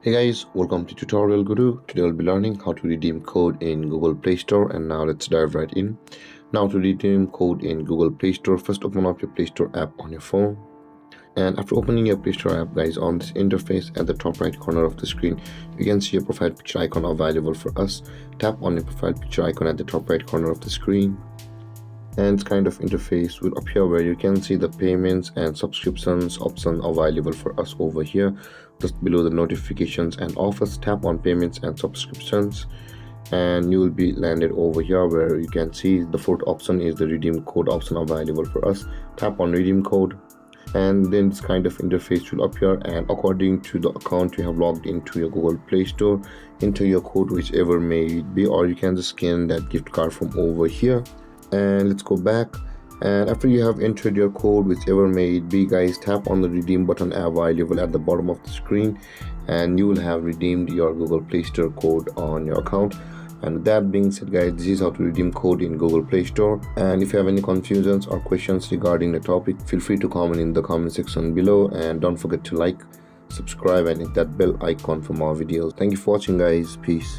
Hey guys, welcome to Tutorial Guru. Today we'll be learning how to redeem code in Google Play Store, and now let's dive right in. Now to redeem code in Google Play Store, first open up your Play Store app on your phone. And after opening your Play Store app, guys, on this interface at the top right corner of the screen, you can see a profile picture icon available for us. Tap on the profile picture icon at the top right corner of the screen, and this kind of interface will appear where you can see the payments and subscriptions option available for us over here. Just below the notifications and offers, tap on payments and subscriptions, and you will be landed over here where you can see the fourth option is the redeem code option available for us. Tap on redeem code, and then this kind of interface will appear, and according to the account you have logged into your Google Play Store, enter your code whichever may it be, or you can just scan that gift card from over here. And let's go back, and after you have entered your code whichever may it be, guys, tap on the redeem button available at the bottom of the screen, and you will have redeemed your Google Play Store code on your account. And with that being said, guys, this is how to redeem code in Google Play Store. And if you have any confusions or questions regarding the topic, feel free to comment in the comment section below, and don't forget to like, subscribe, and hit that bell icon for more videos. Thank you for watching, guys. Peace.